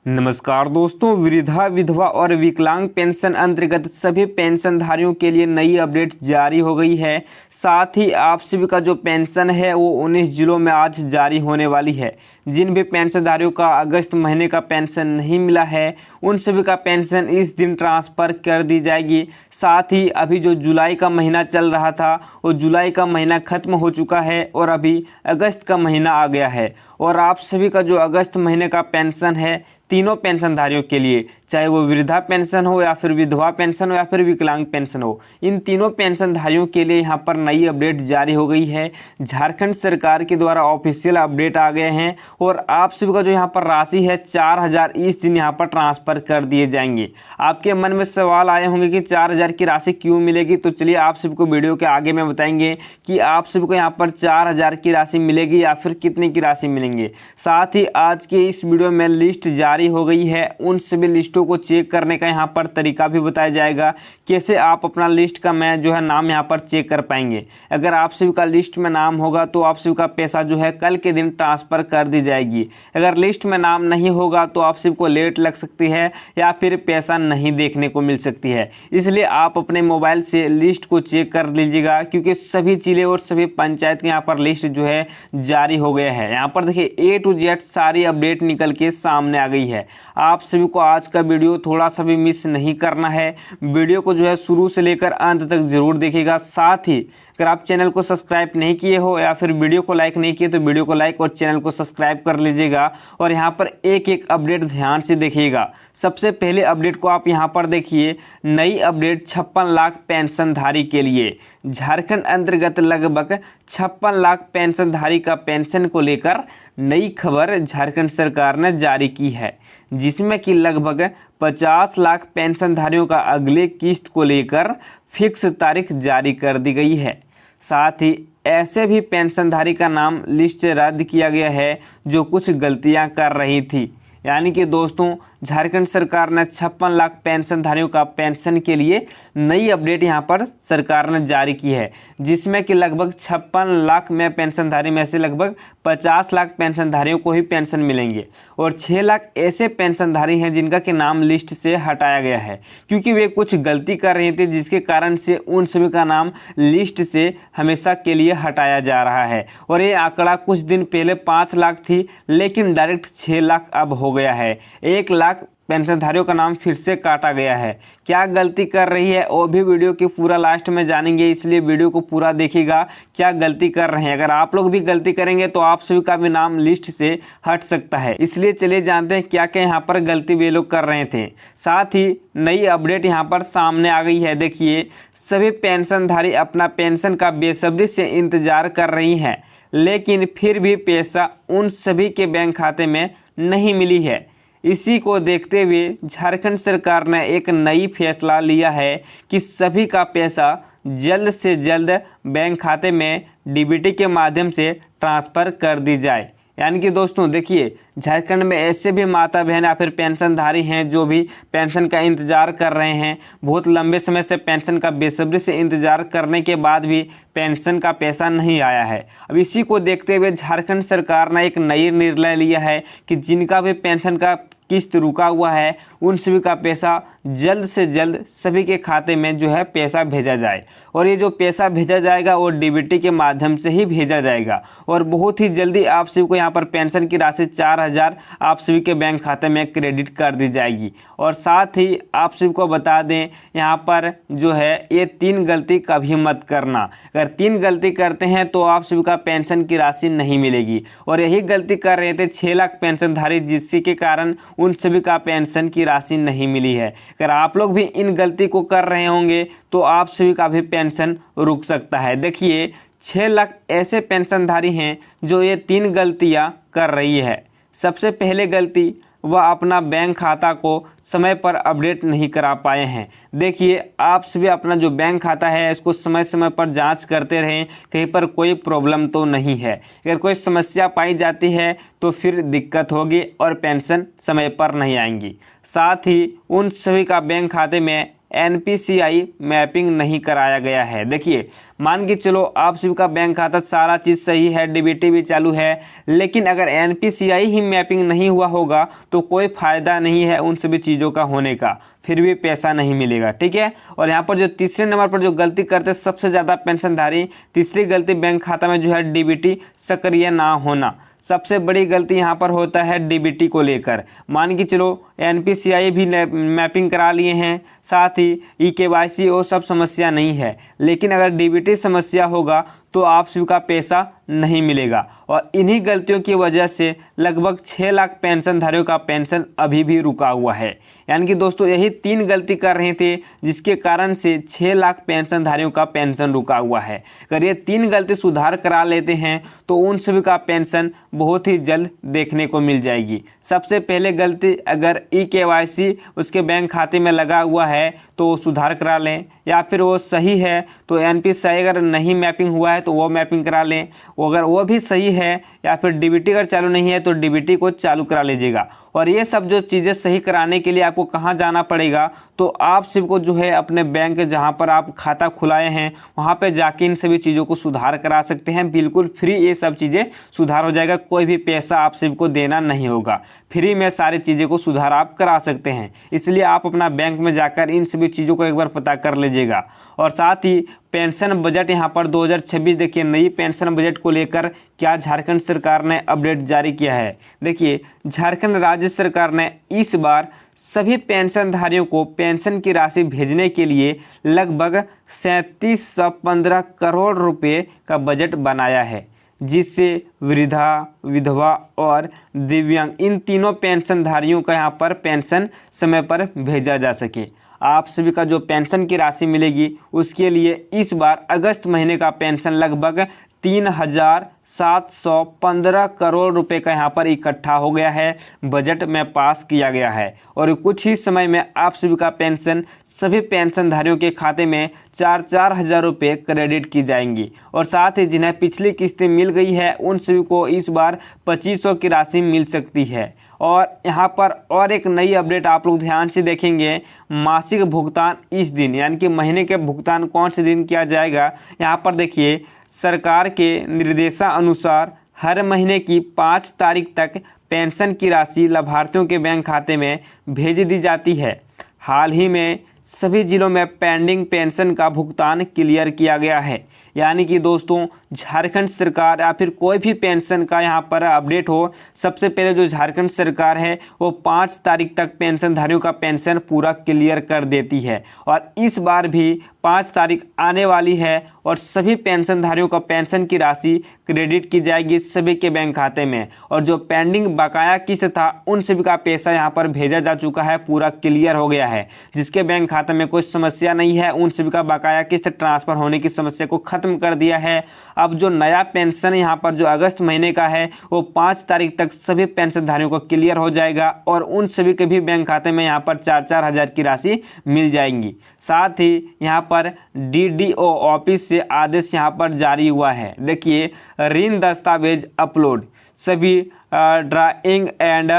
नमस्कार दोस्तों, वृद्धा, विधवा और विकलांग पेंशन अंतर्गत सभी पेंशनधारियों के लिए नई अपडेट जारी हो गई है। साथ ही आप सभी का जो पेंशन है वो 19 जिलों में आज जारी होने वाली है। जिन भी पेंशनधारियों का अगस्त महीने का पेंशन नहीं मिला है उन सभी का पेंशन इस दिन ट्रांसफ़र कर दी जाएगी। साथ ही अभी जो जुलाई का महीना चल रहा था वो जुलाई का महीना ख़त्म हो चुका है और अभी अगस्त का महीना आ गया है। और आप सभी का जो अगस्त महीने का पेंशन है तीनों पेंशनधारियों के लिए, चाहे वो वृद्धा पेंशन हो या फिर विधवा पेंशन हो या फिर विकलांग पेंशन हो, इन तीनों पेंशनधारियों के लिए यहाँ पर नई अपडेट जारी हो गई है। झारखंड सरकार के द्वारा ऑफिशियल अपडेट आ गए हैं और आप सभी का जो यहाँ पर राशि है 4,000 इस दिन यहाँ पर ट्रांसफ़र कर दिए जाएंगे। आपके मन में सवाल आए होंगे कि 4,000 की राशि क्यों मिलेगी, तो चलिए आप सभी को वीडियो के आगे में बताएंगे कि आप सभी को यहाँ पर 4,000 की राशि मिलेगी या फिर कितने की राशि मिलेंगे। साथ ही आज के इस वीडियो में लिस्ट जारी हो गई है, उन सभी लिस्टों को चेक करने का यहाँ पर तरीका भी बताया जाएगा, कैसे आप अपना लिस्ट का मैं जो है नाम यहाँ पर चेक कर पाएंगे। अगर आप सभी का लिस्ट में नाम होगा तो आप सभी का पैसा जो है कल के दिन ट्रांसफ़र कर दी जाएगी। अगर लिस्ट में नाम नहीं होगा तो आप सभी को लेट लग सकती है या फिर पैसा नहीं देखने को मिल सकती है। इसलिए आप अपने मोबाइल से लिस्ट को चेक कर लीजिएगा, क्योंकि सभी जिले और सभी पंचायत के यहाँ पर लिस्ट जो है जारी हो गया है। यहाँ पर देखिए A to Z सारी अपडेट निकल के सामने आ गई है। आप सभी को आज का वीडियो थोड़ा सा भी मिस नहीं करना है। वीडियो को जो है शुरू से लेकर अंत तक ज़रूर देखिएगा। साथ ही अगर आप चैनल को सब्सक्राइब नहीं किए हो या फिर वीडियो को लाइक नहीं किए तो वीडियो को लाइक और चैनल को सब्सक्राइब कर लीजिएगा और यहाँ पर एक एक अपडेट ध्यान से देखिएगा। सबसे पहले अपडेट को आप यहाँ पर देखिए, नई अपडेट 56 लाख पेंशनधारी के लिए। झारखंड अंतर्गत लगभग 56 लाख पेंशनधारी का पेंशन को लेकर नई खबर झारखंड सरकार ने जारी की है, जिसमें कि लगभग 50 लाख पेंशनधारियों का अगले किस्त को लेकर फिक्स तारीख जारी कर दी गई है। साथ ही ऐसे भी पेंशनधारी का नाम लिस्ट रद्द किया गया है जो कुछ गलतियां कर रही थी। यानी कि दोस्तों, झारखंड सरकार ने 56 लाख पेंशनधारियों का पेंशन के लिए नई अपडेट यहां पर सरकार ने जारी की है, जिसमें कि लगभग 56 लाख में पेंशनधारी में से लगभग 50 लाख पेंशनधारियों को ही पेंशन मिलेंगे और 6 लाख ऐसे पेंशनधारी हैं जिनका के नाम लिस्ट से हटाया गया है, क्योंकि वे कुछ गलती कर रहे थे, जिसके कारण से उन सभी का नाम लिस्ट से हमेशा के लिए हटाया जा रहा है। और ये आंकड़ा कुछ दिन पहले 5 लाख थी, लेकिन डायरेक्ट 6 लाख अब हो गया है। 1 लाख पेंशनधारियों का नाम फिर से काटा गया है। क्या गलती कर रही है वो भी वीडियो के पूरा लास्ट में जानेंगे, इसलिए वीडियो को पूरा देखिएगा क्या गलती कर रहे हैं। अगर आप लोग भी गलती करेंगे तो आप सभी का भी नाम लिस्ट से हट सकता है। इसलिए चलिए जानते हैं क्या क्या यहाँ पर गलती वे लोग कर रहे थे। साथ ही नई अपडेट यहाँ पर सामने आ गई है। देखिए, सभी पेंशनधारी अपना पेंशन का बेसब्री से इंतजार कर रही हैं, लेकिन फिर भी पैसा उन सभी के बैंक खाते में नहीं मिली है। इसी को देखते हुए झारखंड सरकार ने एक नई फैसला लिया है कि सभी का पैसा जल्द से जल्द बैंक खाते में डीबीटी के माध्यम से ट्रांसफ़र कर दी जाए। यानी कि दोस्तों देखिए, झारखंड में ऐसे भी माता बहन या फिर पेंशनधारी हैं जो भी पेंशन का इंतज़ार कर रहे हैं, बहुत लंबे समय से पेंशन का बेसब्री से इंतज़ार करने के बाद भी पेंशन का पैसा नहीं आया है। अब इसी को देखते हुए झारखंड सरकार ने एक नई निर्णय लिया है कि जिनका भी पेंशन का किस्त रुका हुआ है उन सभी का पैसा जल्द से जल्द सभी के खाते में जो है पैसा भेजा जाए। और ये जो पैसा भेजा जाएगा वो डीबीटी के माध्यम से ही भेजा जाएगा और बहुत ही जल्दी आप सभी को यहाँ पर पेंशन की राशि 4,000 आप सभी के बैंक खाते में क्रेडिट कर दी जाएगी। और साथ ही आप सभी को बता दें, यहाँ पर जो है ये 3 गलती कभी मत करना। अगर 3 गलती करते हैं तो आप सभी का पेंशन की राशि नहीं मिलेगी। और यही गलती कर रहे थे 6 लाख पेंशनधारी, जिसके कारण उन सभी का पेंशन की राशि नहीं मिली है। अगर आप लोग भी इन गलती को कर रहे होंगे तो आप सभी का भी पेंशन रुक सकता है। देखिए, 6 लाख ऐसे पेंशनधारी हैं जो ये 3 गलतियां कर रही है। सबसे पहले गलती, वह अपना बैंक खाता को समय पर अपडेट नहीं करा पाए हैं। देखिए, आप सभी अपना जो बैंक खाता है इसको समय समय पर जांच करते रहें, कहीं पर कोई प्रॉब्लम तो नहीं है। अगर कोई समस्या पाई जाती है तो फिर दिक्कत होगी और पेंशन समय पर नहीं आएंगी। साथ ही उन सभी का बैंक खाते में NPCI मैपिंग नहीं कराया गया है। देखिए, मान के चलो आप सभी का बैंक खाता सारा चीज़ सही है, DBT भी चालू है, लेकिन अगर NPCI ही मैपिंग नहीं हुआ होगा तो कोई फ़ायदा नहीं है उन सभी चीज़ों का होने का, फिर भी पैसा नहीं मिलेगा। ठीक है। और यहाँ पर जो तीसरे नंबर पर जो गलती करते सबसे ज़्यादा पेंशनधारी, तीसरी गलती बैंक खाता में जो है DBT सक्रिय ना होना। सबसे बड़ी गलती यहाँ पर होता है DBT को लेकर। मान के चलो NPCI भी मैपिंग करा लिए हैं, साथ ही eKYC वो सब समस्या नहीं है, लेकिन अगर DBT समस्या होगा तो आप सभी का पैसा नहीं मिलेगा। और इन्हीं गलतियों की वजह से लगभग 6 लाख पेंशनधारियों का पेंशन अभी भी रुका हुआ है। यानी कि दोस्तों यही 3 गलती कर रहे थे जिसके कारण से 6 लाख पेंशनधारियों का पेंशन रुका हुआ है। अगर ये 3 गलती सुधार करा लेते हैं तो उन सभी का पेंशन बहुत ही जल्द देखने को मिल जाएगी। सबसे पहले गलती, अगर eKYC उसके बैंक खाते में लगा हुआ है तो वो सुधार करा लें, या फिर वो सही है तो NPCI अगर नहीं मैपिंग हुआ है तो वो मैपिंग करा लें, अगर वो भी सही है, या फिर DBT अगर चालू नहीं है तो DBT को चालू करा लीजिएगा। और ये सब जो चीज़ें सही कराने के लिए आपको कहाँ जाना पड़ेगा, तो आप सबको जो है अपने बैंक जहाँ पर आप खाता खुलाए हैं वहाँ पे जाके इन सभी चीज़ों को सुधार करा सकते हैं। बिल्कुल फ्री ये सब चीज़ें सुधार हो जाएगा, कोई भी पैसा आप सबको देना नहीं होगा, फ्री में सारी चीज़ें को सुधार आप करा सकते हैं। इसलिए आप अपना बैंक में जाकर इन सभी चीज़ों को एक बार पता कर लीजिएगा। और साथ ही पेंशन बजट यहाँ पर 2026, देखिए नई पेंशन बजट को लेकर क्या झारखंड सरकार ने अपडेट जारी किया है। देखिए, झारखंड राज्य सरकार ने इस बार सभी पेंशनधारियों को पेंशन की राशि भेजने के लिए लगभग 3715 करोड़ रुपए का बजट बनाया है, जिससे वृद्धा, विधवा और दिव्यांग इन तीनों पेंशनधारियों का यहाँ पर पेंशन समय पर भेजा जा सके। आप सभी का जो पेंशन की राशि मिलेगी उसके लिए इस बार अगस्त महीने का पेंशन लगभग 3715 करोड़ रुपए का यहाँ पर इकट्ठा हो गया है, बजट में पास किया गया है। और कुछ ही समय में आप सभी का पेंशन सभी पेंशनधारियों के खाते में 4-4 हज़ार रुपये क्रेडिट की जाएंगी। और साथ ही जिन्हें पिछली किस्तें मिल गई है उन सभी को इस बार 2500 की राशि मिल सकती है। और यहाँ पर और एक नई अपडेट आप लोग ध्यान से देखेंगे, मासिक भुगतान इस दिन, यानी कि महीने के भुगतान कौन से दिन किया जाएगा। यहाँ पर देखिए, सरकार के निर्देशानुसार हर महीने की 5 तारीख तक पेंशन की राशि लाभार्थियों के बैंक खाते में भेज दी जाती है। हाल ही में सभी जिलों में पेंडिंग पेंशन का भुगतान क्लियर किया गया है। यानी कि दोस्तों, झारखंड सरकार या फिर कोई भी पेंशन का यहाँ पर अपडेट हो, सबसे पहले जो झारखंड सरकार है वो 5 तारीख तक पेंशनधारियों का पेंशन पूरा क्लियर कर देती है। और इस बार भी 5 तारीख आने वाली है और सभी पेंशनधारियों का पेंशन की राशि क्रेडिट की जाएगी सभी के बैंक खाते में। और जो पेंडिंग बकाया किस्त था उन सभी का पैसा यहाँ पर भेजा जा चुका है, पूरा क्लियर हो गया है। जिसके बैंक खाते में कोई समस्या नहीं है उन सभी का बकाया किस्त ट्रांसफ़र होने की समस्या को ख़त्म कर दिया है। अब जो नया पेंशन यहाँ पर जो अगस्त महीने का है वो 5 तारीख तक सभी पेंशनधारियों को क्लियर हो जाएगा और उन सभी के भी बैंक खाते में यहाँ पर 4-4 हज़ार की राशि मिल जाएंगी। साथ ही यहाँ पर DDO ऑफिस से आदेश यहाँ पर जारी हुआ है। देखिए, ऋण दस्तावेज अपलोड, सभी ड्राइंग एंड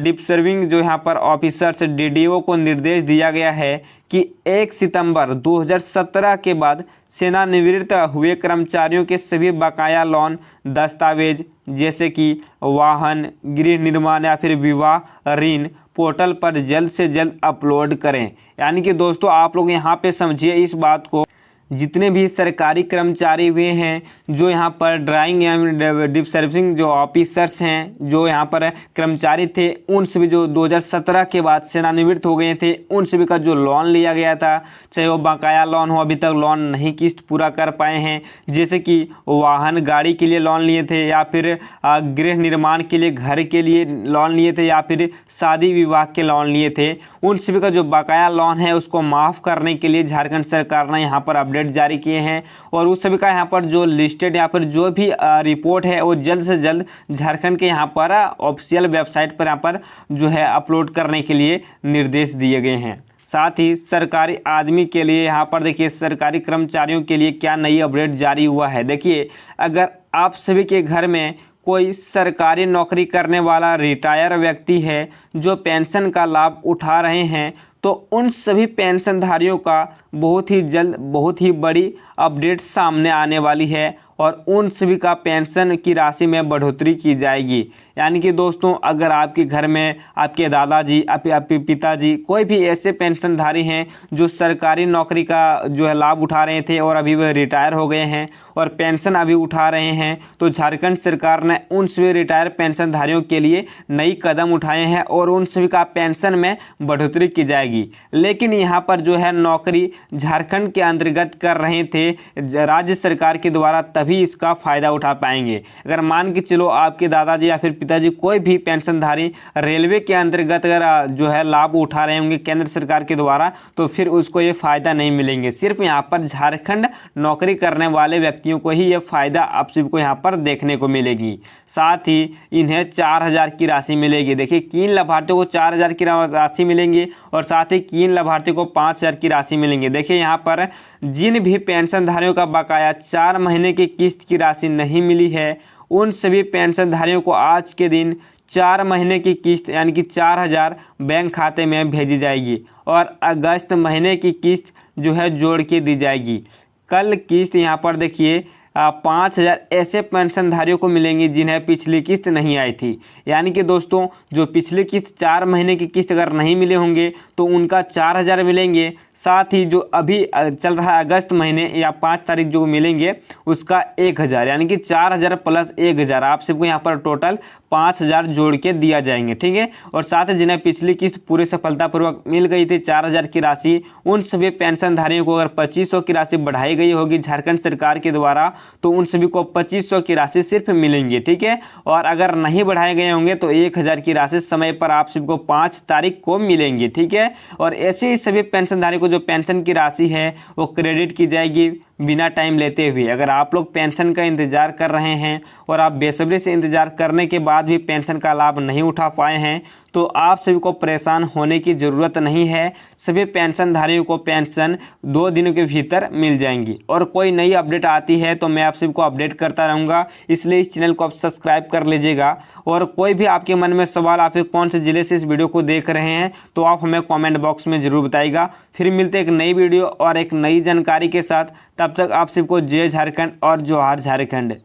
डिस्बर्सिंग जो यहाँ पर ऑफिसर्स DDO को निर्देश दिया गया है कि 1 सितंबर 2017 के बाद सेवानिवृत्त हुए कर्मचारियों के सभी बकाया लोन दस्तावेज जैसे कि वाहन, गृह निर्माण या फिर विवाह ऋण पोर्टल पर जल्द से जल्द अपलोड करें। यानी कि दोस्तों, आप लोग यहाँ पे समझिए इस बात को, जितने भी सरकारी कर्मचारी हुए हैं जो यहाँ पर ड्राइंग या डिस्बर्सिंग जो ऑफिसर्स हैं, जो यहाँ पर कर्मचारी थे, उन सभी जो 2017 के बाद सेवानिवृत्त हो गए थे उन सभी का जो लोन लिया गया था, चाहे वो बकाया लोन हो, अभी तक लोन नहीं किस्त पूरा कर पाए हैं, जैसे कि वाहन गाड़ी के लिए लोन लिए थे, या फिर गृह निर्माण के लिए घर के लिए लोन लिए थे, या फिर शादी विवाह के लोन लिए थे, उन सभी का जो बकाया लोन है उसको माफ़ करने के लिए झारखंड सरकार ने यहाँ पर अपडेट जारी किए हैं। और उस सभी का यहाँ पर जो लिस्टेड यहाँ पर जो भी रिपोर्ट है वो जल्द से जल्द झारखंड के यहाँ पर ऑफिशियल वेबसाइट पर यहाँ पर जो है अपलोड करने के लिए निर्देश दिए गए हैं। साथ ही सरकारी आदमी के लिए यहाँ पर देखिए, सरकारी कर्मचारियों के लिए क्या नई अपडेट जारी हुआ है। देखिए, अगर आप सभी के घर में कोई सरकारी नौकरी करने वाला रिटायर व्यक्ति है जो पेंशन का लाभ उठा रहे हैं तो उन सभी पेंशनधारियों का बहुत ही जल्द बहुत ही बड़ी अपडेट सामने आने वाली है और उन सभी का पेंशन की राशि में बढ़ोतरी की जाएगी। यानी कि दोस्तों, अगर आपके घर में आपके दादाजी, आपके पिताजी कोई भी ऐसे पेंशनधारी हैं जो सरकारी नौकरी का जो है लाभ उठा रहे थे और अभी वह रिटायर हो गए हैं और पेंशन अभी उठा रहे हैं, तो झारखंड सरकार ने उन सभी रिटायर पेंशनधारियों के लिए नई कदम उठाए हैं और उन सभी का पेंशन में बढ़ोतरी की जाएगी। लेकिन यहाँ पर जो है नौकरी झारखंड के अंतर्गत कर रहे थे राज्य सरकार के द्वारा, तभी इसका फ़ायदा उठा पाएंगे। अगर मान के चलो आपके दादाजी या फिर पिताजी कोई भी पेंशनधारी रेलवे के अंतर्गत अगर जो है लाभ उठा रहे होंगे केंद्र सरकार के द्वारा, तो फिर उसको ये फ़ायदा नहीं मिलेंगे। सिर्फ यहाँ पर झारखंड नौकरी करने वाले व्यक्तियों को ही ये फ़ायदा आप सबको यहाँ पर देखने को मिलेगी। साथ ही इन्हें 4,000 की राशि मिलेगी। देखिए, किन लाभार्थियों को 4,000 की राशि मिलेंगी और साथ ही किन लाभार्थियों को 5,000 की राशि मिलेंगी। देखिए, यहाँ पर जिन भी पेंशनधारियों का बकाया 4 महीने की किस्त की राशि नहीं मिली है, उन सभी पेंशनधारियों को आज के दिन 4 महीने की किस्त यानी कि 4,000 बैंक खाते में भेजी जाएगी और अगस्त महीने की किस्त जो है जोड़ के दी जाएगी। कल किस्त यहाँ पर देखिए 5,000 ऐसे पेंशनधारियों को मिलेंगी जिन्हें पिछली किस्त नहीं आई थी। यानी कि दोस्तों, जो पिछली किस्त 4 महीने की किस्त अगर नहीं मिले होंगे तो उनका 4,000 मिलेंगे। साथ ही जो अभी चल रहा है अगस्त महीने या 5 तारीख जो मिलेंगे उसका 1,000, यानी कि 4,000 प्लस 1,000 आप सबको यहाँ पर टोटल 5,000 जोड़ के दिया जाएंगे। ठीक है। और साथ ही जिन्हें पिछली किस्त पूरी सफलतापूर्वक मिल गई थी 4,000 की राशि, उन सभी पेंशनधारियों को अगर 2,500 की राशि बढ़ाई गई होगी झारखंड सरकार के द्वारा, तो उन सभी को 2,500 की राशि सिर्फ मिलेंगी। ठीक है। और अगर नहीं बढ़ाए गए होंगे तो 1,000 की राशि समय पर आप सबको 5 तारीख को मिलेंगी। ठीक है। और ऐसे ही सभी पेंशनधारी को जो पेंशन की राशि है वो क्रेडिट की जाएगी बिना टाइम लेते हुए। अगर आप लोग पेंशन का इंतज़ार कर रहे हैं और आप बेसब्री से इंतज़ार करने के बाद भी पेंशन का लाभ नहीं उठा पाए हैं, तो आप सभी को परेशान होने की ज़रूरत नहीं है। सभी पेंशनधारियों को पेंशन 2 दिनों के भीतर मिल जाएंगी। और कोई नई अपडेट आती है तो मैं आप सभी को अपडेट करता रहूँगा, इसलिए इस चैनल को आप सब्सक्राइब कर लीजिएगा। और कोई भी आपके मन में सवाल, आप कौन से ज़िले से इस वीडियो को देख रहे हैं, तो आप हमें कमेंट बॉक्स में ज़रूर बताइएगा। फिर मिलते हैं एक नई वीडियो और एक नई जानकारी के साथ। तब तक आप सबको जय झारखंड और जोहार झारखंड।